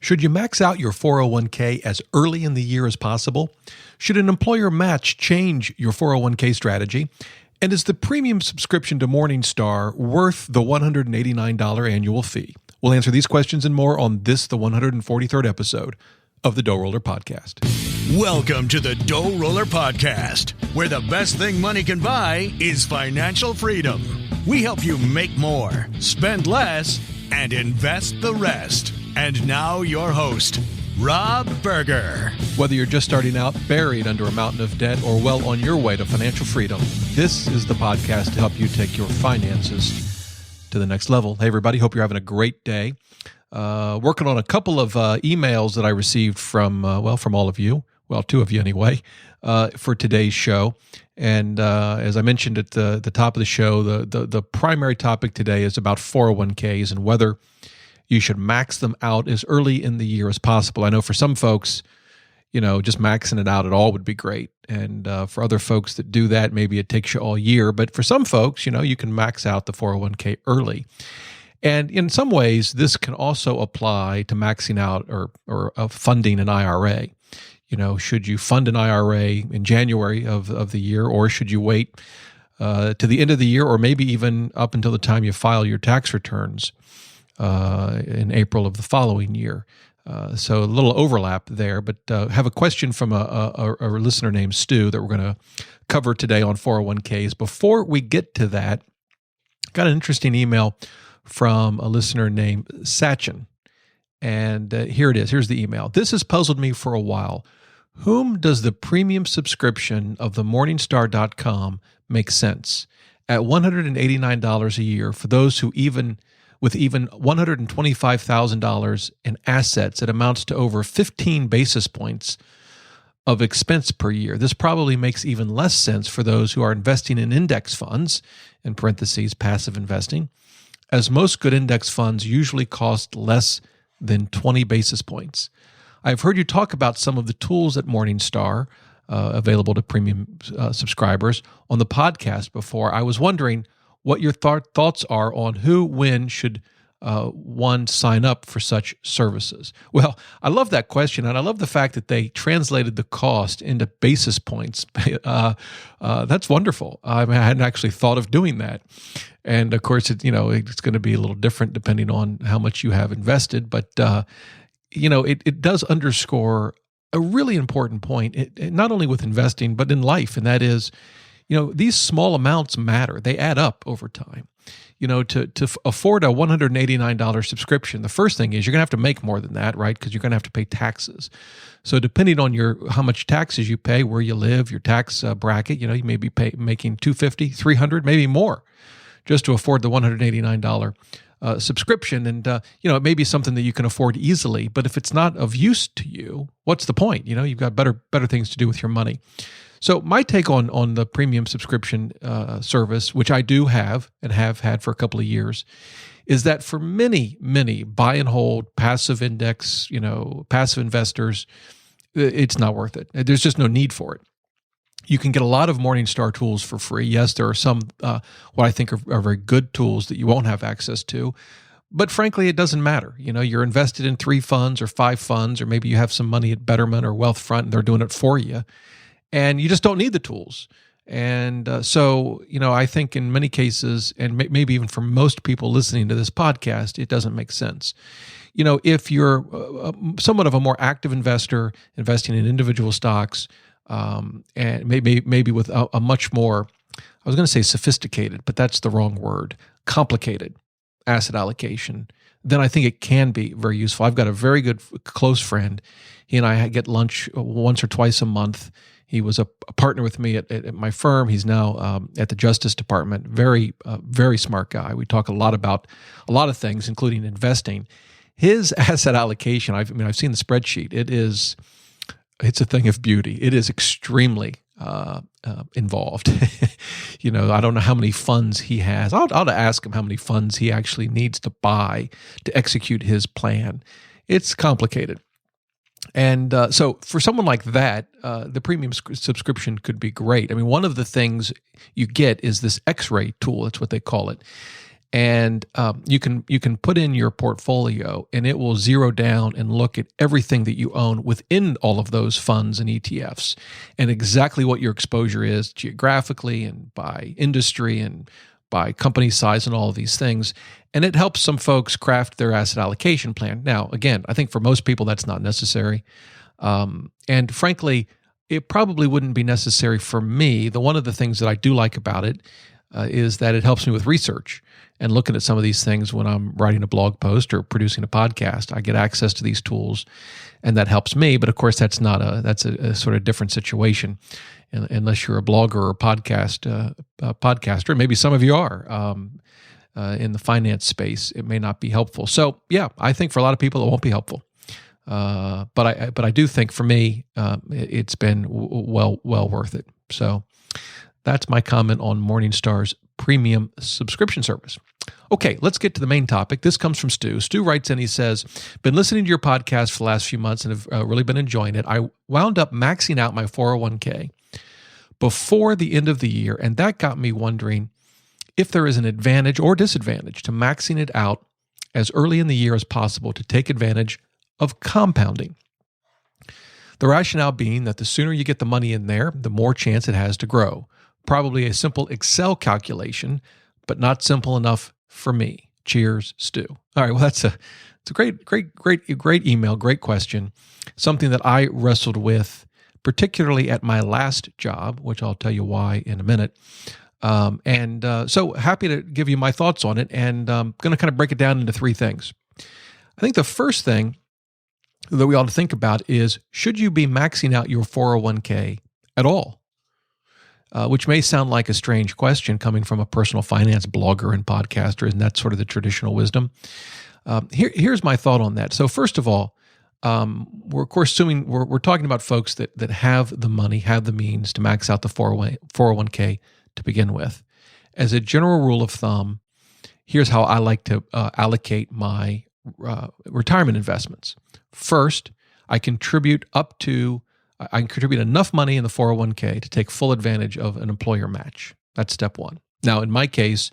Should you max out your 401k as early in the year as possible? Should an employer match change your 401k strategy? And is the premium subscription to Morningstar worth the $189 annual fee? We'll answer these questions and more on this, the 143rd episode of the DoughRoller Podcast. Welcome to the DoughRoller Podcast, where the best thing money can buy is financial freedom. We help you make more, spend less, and invest the rest. And now your host, Rob Berger. Whether you're just starting out, buried under a mountain of debt, or well on your way to financial freedom, this is the podcast to help you take your finances to the next level. Hey, everybody. Hope you're having a great day. Working on a couple of emails that I received from all of you. Well, two of you anyway, for today's show. And as I mentioned at the top of the show, the primary topic today is about 401ks and whether you should max them out as early in the year as possible. I know for some folks, just maxing it out at all would be great. And for other folks that do that, maybe it takes you all year. But for some folks, you can max out the 401k early. And in some ways, this can also apply to maxing out or funding an IRA. Should you fund an IRA in January of the year, or should you wait to the end of the year, or maybe even up until the time you file your tax returns in April of the following year? So a little overlap there, but have a question from a listener named Stu that we're going to cover today on 401ks. Before we get to that, got an interesting email from a listener named Sachin. And here it is. Here's the email. This has puzzled me for a while. Whom does the premium subscription of the Morningstar.com make sense? At $189 a year for those who with even $125,000 in assets, it amounts to over 15 basis points of expense per year. This probably makes even less sense for those who are investing in index funds, in parentheses, passive investing, as most good index funds usually cost less than 20 basis points. I've heard you talk about some of the tools at Morningstar available to premium subscribers on the podcast before. I was wondering what your thoughts are on who, when should one sign up for such services? Well, I love that question, and I love the fact that they translated the cost into basis points. That's wonderful. I hadn't actually thought of doing that. And of course, it's going to be a little different depending on how much you have invested. But, it does underscore a really important point, not only with investing, but in life. And that is, these small amounts matter. They add up over time. To afford a $189 subscription, the first thing is you're going to have to make more than that, right? Because you're going to have to pay taxes. So depending on how much taxes you pay, where you live, your tax bracket, you may be making $250, $300, maybe more, just to afford the $189 subscription. And, it may be something that you can afford easily, but if it's not of use to you, what's the point? You've got better things to do with your money. So my take on the premium subscription service, which I do have and have had for a couple of years, is that for many, many buy and hold passive index, passive investors, it's not worth it. There's just no need for it. You can get a lot of Morningstar tools for free. Yes, there are some what I think are very good tools that you won't have access to. But frankly, it doesn't matter. You're invested in 3 funds or 5 funds, or maybe you have some money at Betterment or Wealthfront and they're doing it for you. And you just don't need the tools. And so, I think in many cases, and maybe even for most people listening to this podcast, it doesn't make sense. If you're somewhat of a more active investor, investing in individual stocks, and maybe with a much more, I was going to say sophisticated, but that's the wrong word, complicated asset allocation, then I think it can be very useful. I've got a very good close friend. He and I get lunch once or twice a month. He was a partner with me at my firm. He's now at the Justice Department. Very, very smart guy. We talk a lot about a lot of things, including investing. His asset allocation, I've seen the spreadsheet. It's a thing of beauty. It is extremely involved. I don't know how many funds he has. I'll ask him how many funds he actually needs to buy to execute his plan. It's complicated. And so for someone like that, the premium subscription could be great. One, one of the things you get is this X-ray tool. That's what they call it. And you can put in your portfolio, and it will zero down and look at everything that you own within all of those funds and ETFs, and exactly what your exposure is geographically and by industry and by company size and all of these things. And it helps some folks craft their asset allocation plan. Now, again, I think for most people that's not necessary. And frankly, it probably wouldn't be necessary for me. One of the things that I do like about it is that it helps me with research and looking at some of these things when I'm writing a blog post or producing a podcast. I get access to these tools, and that helps me. But of course, that's a sort of different situation, unless you're a blogger or a podcaster. Maybe some of you are in the finance space. It may not be helpful. So yeah, I think for a lot of people it won't be helpful. But I do think for me it's been well worth it. So that's my comment on Morningstar's premium subscription service. Okay, let's get to the main topic. This comes from Stu. Stu writes in, he says, been listening to your podcast for the last few months and have really been enjoying it. I wound up maxing out my 401k before the end of the year, and that got me wondering if there is an advantage or disadvantage to maxing it out as early in the year as possible to take advantage of compounding. The rationale being that the sooner you get the money in there, the more chance it has to grow. Probably a simple Excel calculation, but not simple enough for me. Cheers, Stu. All right, well, it's a great email, great question. Something that I wrestled with, particularly at my last job, which I'll tell you why in a minute. So happy to give you my thoughts on it, and I'm going to kind of break it down into three things. I think the first thing that we ought to think about is, should you be maxing out your 401k at all? Which may sound like a strange question coming from a personal finance blogger and podcaster, and that's sort of the traditional wisdom. Here's my thought on that. So first of all, we're of course assuming we're talking about folks that have the money, have the means to max out the 401k to begin with. As a general rule of thumb, here's how I like to allocate my retirement investments. First, I contribute enough money in the 401k to take full advantage of an employer match. That's step one. Now, in my case,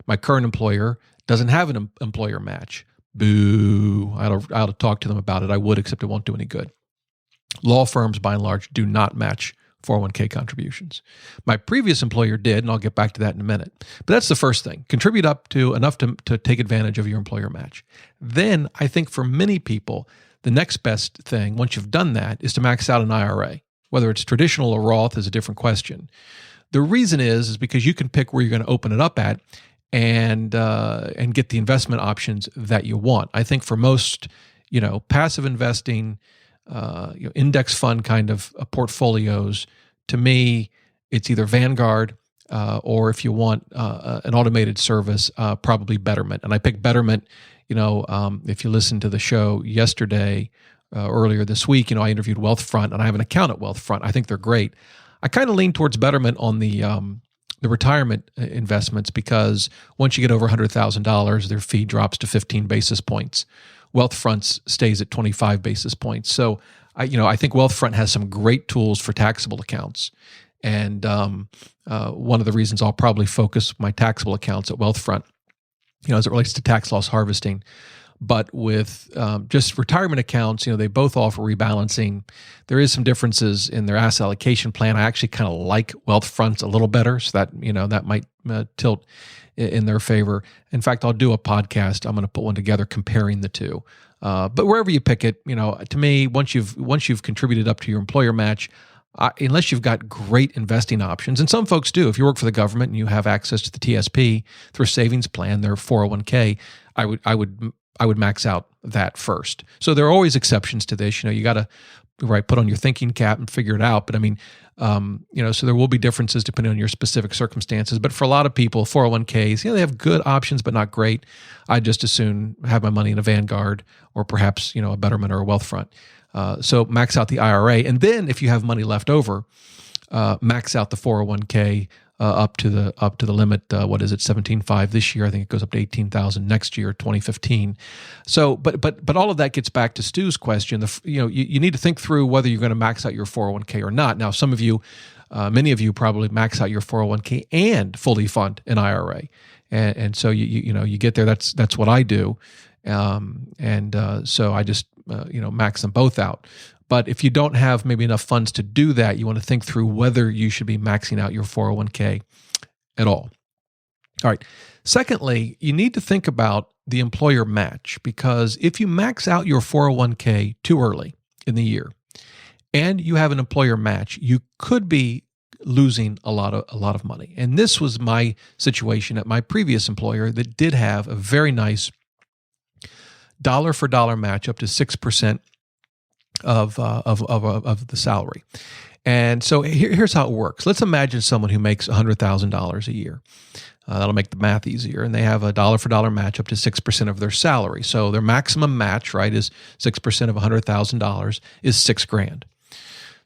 my current employer doesn't have an employer match. Boo. I ought to talk to them about it. I would, except it won't do any good. Law firms, by and large, do not match 401k contributions. My previous employer did, and I'll get back to that in a minute. But that's the first thing. Contribute up to enough to take advantage of your employer match. Then, I think for many people, the next best thing, once you've done that, is to max out an IRA. Whether it's traditional or Roth is a different question. The reason is because you can pick where you're going to open it up at and get the investment options that you want. I think for most, passive investing, index fund kind of portfolios, to me, it's either Vanguard or if you want an automated service, probably Betterment. And I picked Betterment. If you listened to the show yesterday, earlier this week, I interviewed Wealthfront, and I have an account at Wealthfront. I think they're great. I kind of lean towards Betterment on the retirement investments because once you get over $100,000, their fee drops to 15 basis points. Wealthfront stays at 25 basis points. So, I think Wealthfront has some great tools for taxable accounts. And one of the reasons I'll probably focus my taxable accounts at Wealthfront, as it relates to tax loss harvesting. But with just retirement accounts, they both offer rebalancing. There is some differences in their asset allocation plan. I actually kind of like Wealthfront a little better, so that that might tilt in their favor. In fact, I'll do a podcast. I'm going to put one together comparing the two. But wherever you pick it, to me, once you've contributed up to your employer match, unless you've got great investing options, and some folks do. If you work for the government and you have access to the TSP through a savings plan, their 401k, I would max out that first. So there are always exceptions to this. You got to put on your thinking cap and figure it out. But I mean, so there will be differences depending on your specific circumstances. But for a lot of people, 401ks, they have good options, but not great. I'd just as soon have my money in a Vanguard or perhaps, a Betterment or a Wealthfront. So max out the IRA. And then if you have money left over, max out the 401k up to the limit. What is it? 17.5 this year. I think it goes up to 18,000 next year, 2015. So, but all of that gets back to Stu's question. You need to think through whether you're going to max out your 401k or not. Now, some of you, many of you probably max out your 401k and fully fund an IRA. and so you get there. That's what I do, so I just max them both out. But if you don't have maybe enough funds to do that, you want to think through whether you should be maxing out your 401k at all. All right. Secondly, you need to think about the employer match, because if you max out your 401k too early in the year and you have an employer match, you could be losing a lot of money. And this was my situation at my previous employer that did have a very nice dollar for dollar match up to 6% of the salary. And so here's how it works. Let's imagine someone who makes $100,000 a year. That'll make the math easier. And they have a dollar for dollar match up to 6% of their salary. So their maximum match, right, is 6% of $100,000 is $6,000.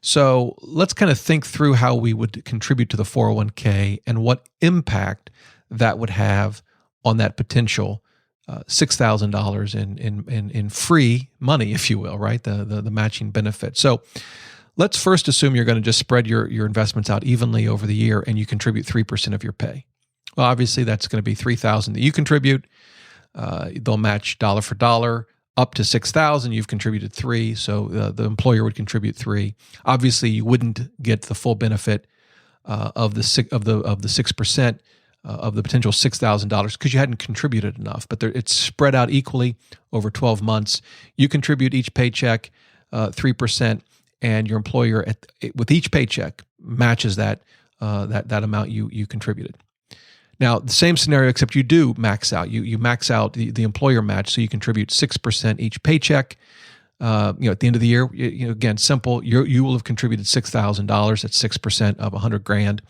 So let's kind of think through how we would contribute to the 401k and what impact that would have on that potential $6,000 in free money, if you will, right? The matching benefit. So let's first assume you're going to just spread your investments out evenly over the year and you contribute 3% of your pay. Well, obviously that's going to be $3,000 that you contribute. They'll match dollar for dollar up to $6,000. You've contributed $3,000, so the employer would contribute $3,000. Obviously, you wouldn't get the full benefit of the 6%. Of the potential $6,000 because you hadn't contributed enough, but it's spread out equally over 12 months. You contribute each paycheck 3%, and your employer with each paycheck matches that amount you contributed. Now, the same scenario, except you do max out. You max out the employer match, so you contribute 6% each paycheck. At the end of the year, again, simple. You will have contributed $6,000. That's 6% of $100,000.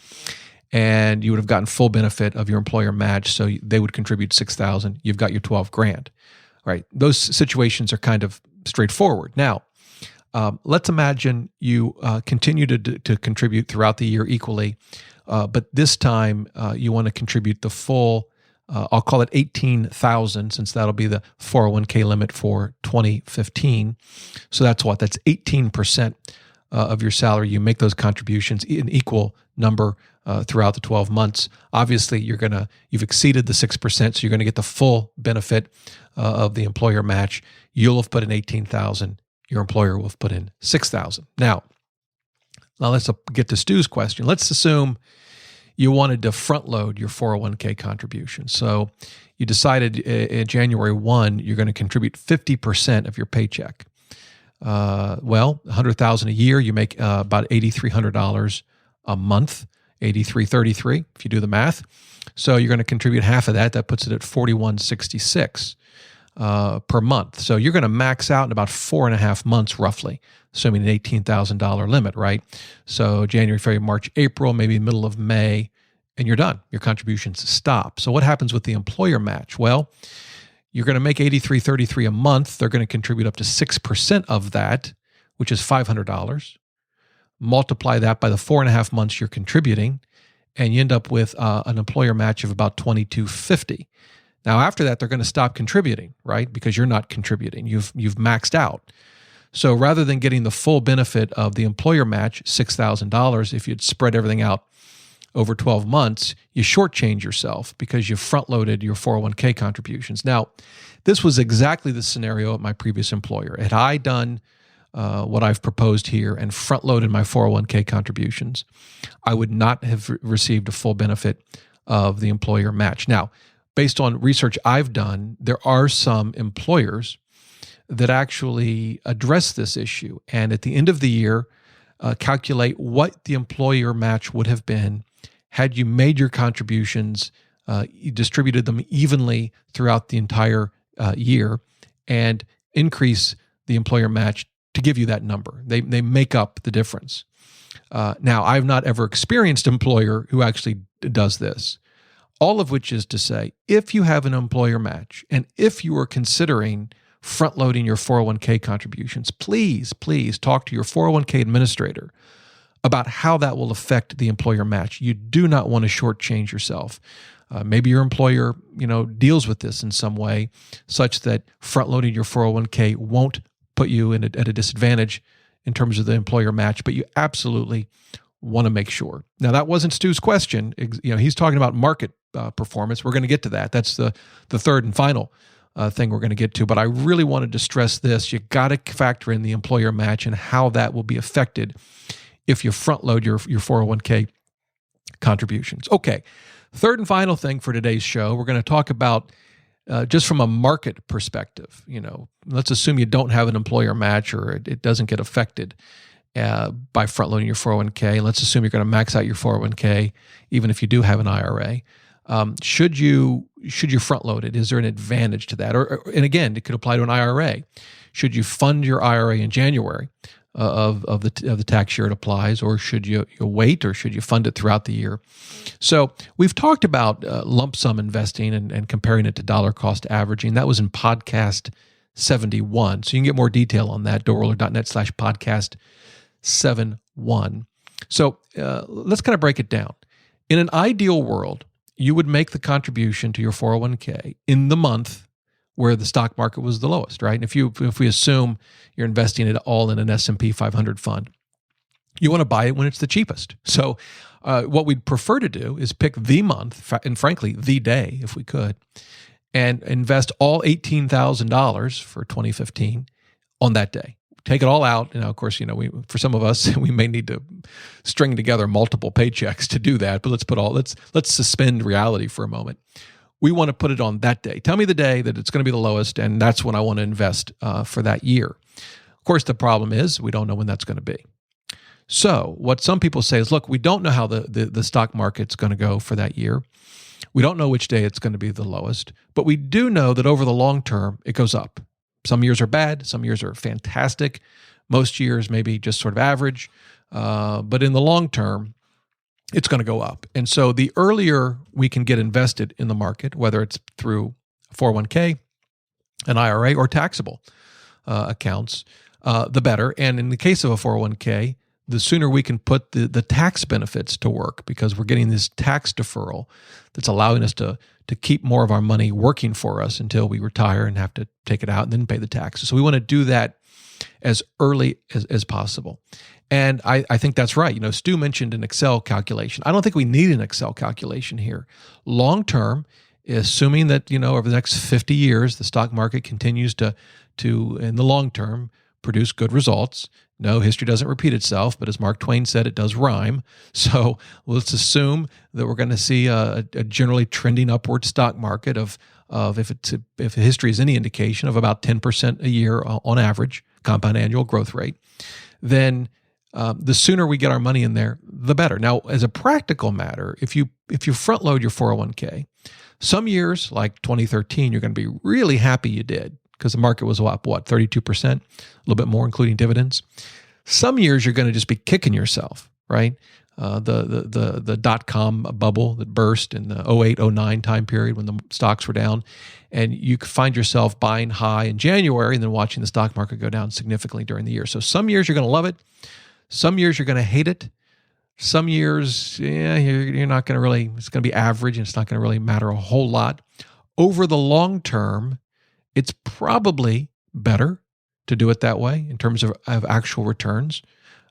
And you would have gotten full benefit of your employer match, so they would contribute $6,000. You've got your $12,000. All right, those situations are kind of straightforward. Now, let's imagine you continue to contribute throughout the year equally, but this time you want to contribute the full. I'll call it $18,000, since that'll be the 401k limit for 2015. So that's 18% of your salary. You make those contributions in equal number throughout the 12 months. Obviously, you've exceeded the 6%, so you're going to get the full benefit of the employer match. You'll have put in $18,000. Your employer will have put in $6,000. Now let's get to Stu's question. Let's assume you wanted to front load your 401k contribution. So you decided in January 1, you're going to contribute 50% of your paycheck. $100,000 a year, you make about $8,300 a month, $8,333 if you do the math. So you're going to contribute half of that. That puts it at $4,166 per month. So you're going to max out in about 4.5 months, roughly, assuming an $18,000 limit, right? So January, February, March, April, maybe middle of May, and you're done. Your contributions stop. So what happens with the employer match? Well, you're going to make $8,333 a month. They're going to contribute up to 6% of that, which is $500. Multiply that by the 4.5 months you're contributing, and you end up with an employer match of about $2,250. Now, after that, they're going to stop contributing, right? Because you're not contributing. You've maxed out. So rather than getting the full benefit of the employer match, $6,000, if you'd spread everything out over 12 months, you shortchange yourself because you front-loaded your 401k contributions. Now, this was exactly the scenario at my previous employer. Had I done what I've proposed here and front-loaded my 401k contributions, I would not have received a full benefit of the employer match. Now, based on research I've done, there are some employers that actually address this issue, and at the end of the year, calculate what the employer match would have been had you made your contributions, you distributed them evenly throughout the entire year, and increase the employer match to give you that number. They make up the difference. Now, I've not ever experienced an employer who actually does this. All of which is to say, if you have an employer match, and if you are considering front-loading your 401k contributions, please talk to your 401k administrator about how that will affect the employer match. You do not want to shortchange yourself. Maybe your employer, deals with this in some way, such that front-loading your 401k won't put you at a disadvantage in terms of the employer match, but you absolutely want to make sure. Now, that wasn't Stu's question. He's talking about market performance. We're going to get to that. That's the third and final thing we're going to get to. But I really wanted to stress this. You got to factor in the employer match and how that will be affected if you front load your 401k contributions. Okay, third and final thing for today's show, we're going to talk about just from a market perspective. Let's assume you don't have an employer match or it doesn't get affected by front loading your 401k. Let's assume you're going to max out your 401k, even if you do have an IRA. Should you front load it? Is there an advantage to that? And again, it could apply to an IRA. Should you fund your IRA in January of the tax year it applies, or should you wait, or should you fund it throughout the year? So we've talked about lump sum investing and comparing it to dollar cost averaging. That was in podcast 71. So you can get more detail on that, DoughRoller.net/podcast 71. So let's kind of break it down. In an ideal world, you would make the contribution to your 401k in the month where the stock market was the lowest, right? And if we assume you're investing it all in an S&P 500 fund, you want to buy it when it's the cheapest. So what we'd prefer to do is pick the month, and frankly, the day, if we could, and invest all $18,000 for 2015 on that day. Take it all out. Of course, for some of us, we may need to string together multiple paychecks to do that. But let's suspend reality for a moment. We want to put it on that day. Tell me the day that it's going to be the lowest, and that's when I want to invest for that year. Of course, the problem is we don't know when that's going to be. So what some people say is, look, we don't know how the stock market's going to go for that year. We don't know which day it's going to be the lowest, but we do know that over the long term, it goes up. Some years are bad. Some years are fantastic. Most years maybe just sort of average. But in the long term, it's going to go up. And so the earlier we can get invested in the market, whether it's through 401k, an IRA, or taxable accounts, the better. And in the case of a 401k, the sooner we can put the tax benefits to work, because we're getting this tax deferral that's allowing us to keep more of our money working for us until we retire and have to take it out and then pay the taxes. So we want to do that as early as possible. And I think that's right. Stu mentioned an Excel calculation. I don't think we need an Excel calculation here. Long term, assuming that, over the next 50 years, the stock market continues to in the long term, produce good results. No, history doesn't repeat itself, but as Mark Twain said, it does rhyme. So let's assume that we're going to see a generally trending upward stock market of if history is any indication, of about 10% a year on average, compound annual growth rate. Then the sooner we get our money in there, the better. Now, as a practical matter, if you front load your 401k, some years like 2013, you're going to be really happy you did, because the market was up, 32%, a little bit more, including dividends. Some years you're going to just be kicking yourself, right? The dot-com bubble that burst in the 08-09 time period when the stocks were down, and you could find yourself buying high in January and then watching the stock market go down significantly during the year. So some years you're going to love it. Some years you're going to hate it. Some years, you're not going to really, it's going to be average, and it's not going to really matter a whole lot. Over the long term, it's probably better to do it that way in terms of actual returns.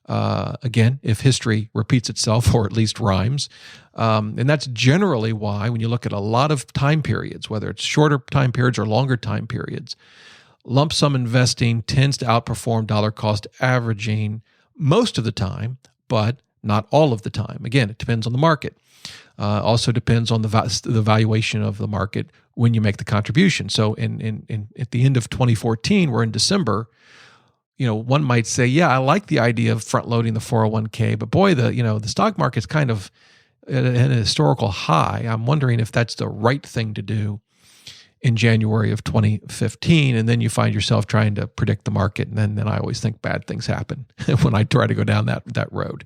Again, if history repeats itself, or at least rhymes. And that's generally why when you look at a lot of time periods, whether it's shorter time periods or longer time periods, lump sum investing tends to outperform dollar cost averaging most of the time, but not all of the time. Again, it depends on the market. Also depends on the valuation of the market when you make the contribution. So at the end of 2014, we're in December, one might say, yeah, I like the idea of front loading the 401k, but boy, the stock market's kind of at a historical high. I'm wondering if that's the right thing to do in January of 2015. And then you find yourself trying to predict the market. And then I always think bad things happen when I try to go down that road.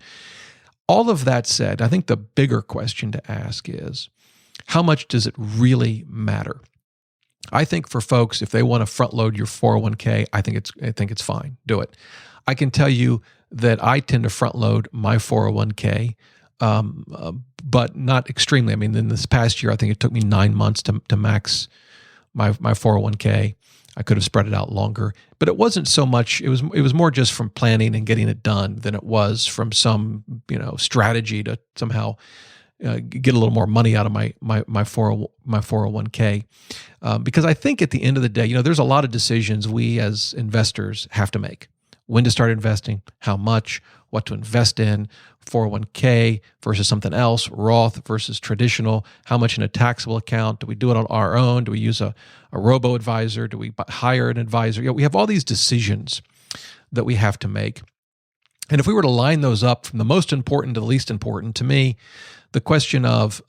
All of that said, I think the bigger question to ask is, how much does it really matter? I think for folks, if they want to front load your 401k, I think it's fine. Do it. I can tell you that I tend to front load my 401k, but not extremely. I mean, in this past year, I think it took me 9 months to max my 401k. I could have spread it out longer, but it wasn't so much. It was more just from planning and getting it done than it was from some strategy to somehow get a little more money out of my 401k, because I think at the end of the day, there's a lot of decisions we as investors have to make. When to start investing, how much, what to invest in, 401k versus something else, Roth versus traditional, how much in a taxable account, do we do it on our own, do we use a robo-advisor, do we hire an advisor? We have all these decisions that we have to make. And if we were to line those up from the most important to the least important, to me, the question of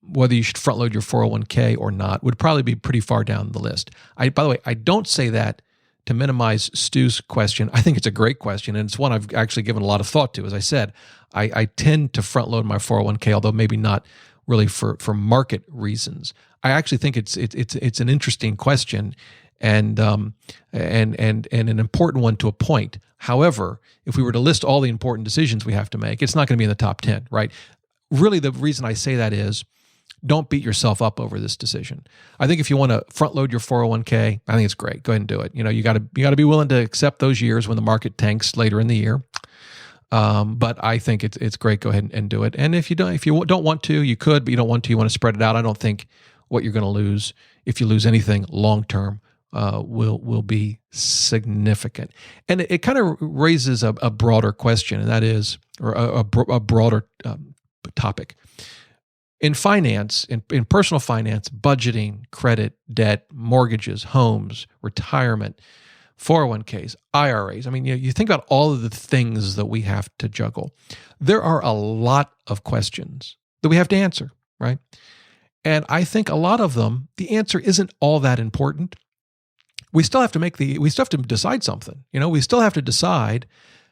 whether you should front load your 401k or not would probably be pretty far down the list. By the way, I don't say that to minimize Stu's question. I think it's a great question, and it's one I've actually given a lot of thought to. As I said, I tend to front load my 401k, although maybe not really for market reasons. I actually think it's an interesting question and an important one to a point. However, if we were to list all the important decisions we have to make, it's not going to be in the top 10, right? Really, the reason I say that is, don't beat yourself up over this decision. I think if you want to front load your 401k, I think it's great. Go ahead and do it. You got to be willing to accept those years when the market tanks later in the year. But I think it's great. Go ahead and do it. And if you don't want to, you could, but you don't want to. You want to spread it out. I don't think what you're going to lose, if you lose anything long term, will be significant. And it kind of raises a broader question, and that is, or a broader topic. In finance, in personal finance, budgeting, credit, debt, mortgages, homes, retirement, 401ks, IRAs. I mean, you think about all of the things that we have to juggle. There are a lot of questions that we have to answer, right? And I think a lot of them, the answer isn't all that important. We still have to decide something. We still have to decide,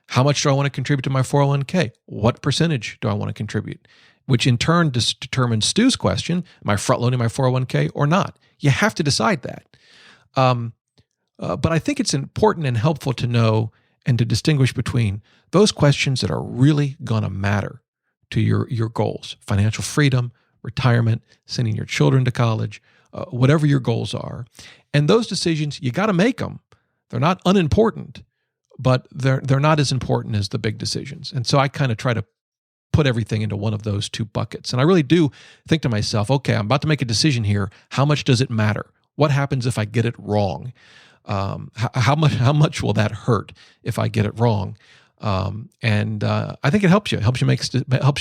how much do I want to contribute to my 401k? What percentage do I want to contribute? Which in turn determines Stu's question, am I front loading my 401k or not? You have to decide that. But I think it's important and helpful to know and to distinguish between those questions that are really going to matter to your goals: financial freedom, retirement, sending your children to college, whatever your goals are. And those decisions, you got to make them. They're not unimportant, but they're not as important as the big decisions. And so I kind of try to put everything into one of those two buckets. And I really do think to myself, okay, I'm about to make a decision here. How much does it matter? What happens if I get it wrong? How much will that hurt if I get it wrong? And I think it helps you. It helps you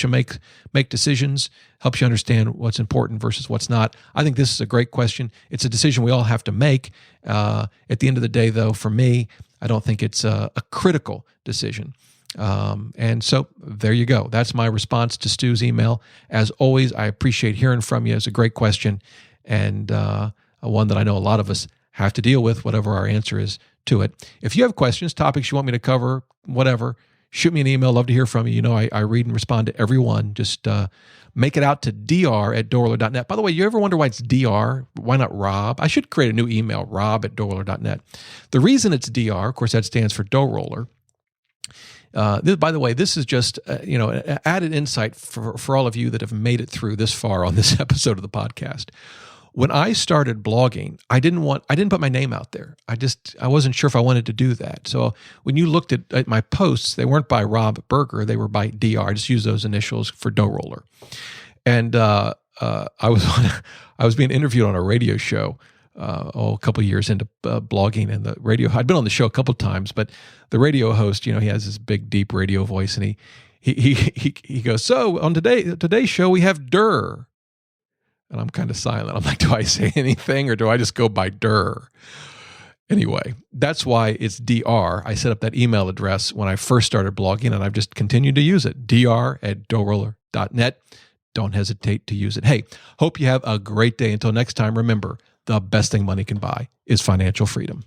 make decisions. Helps you understand what's important versus what's not. I think this is a great question. It's a decision we all have to make. At the end of the day, though, for me, I don't think it's a critical decision. And so there you go. That's my response to Stu's email. As always, I appreciate hearing from you. It's a great question, and one that I know a lot of us have to deal with, whatever our answer is to it. If you have questions, topics you want me to cover, whatever, shoot me an email. Love to hear from you. I read and respond to everyone. Just make it out to dr@DoughRoller.net. By the way, you ever wonder why it's dr? Why not Rob? I should create a new email, rob@DoughRoller.net. The reason it's dr, of course, that stands for DoughRoller. By the way, this is just an added insight for all of you that have made it through this far on this episode of the podcast. When I started blogging, I didn't put my name out there. I wasn't sure if I wanted to do that. So when you looked at my posts, they weren't by Rob Berger, they were by DR. I just used those initials for DoughRoller. And I was being interviewed on a radio show a couple of years into blogging, and the radio. I'd been on the show a couple of times, but the radio host, he has this big, deep radio voice, and he goes, "So on today's show we have Durr." And I'm kind of silent. I'm like, do I say anything or do I just go by Durr? Anyway, that's why it's DR. I set up that email address when I first started blogging, and I've just continued to use it. dr@DoughRoller.net. Don't hesitate to use it. Hey, hope you have a great day. Until next time, remember, the best thing money can buy is financial freedom.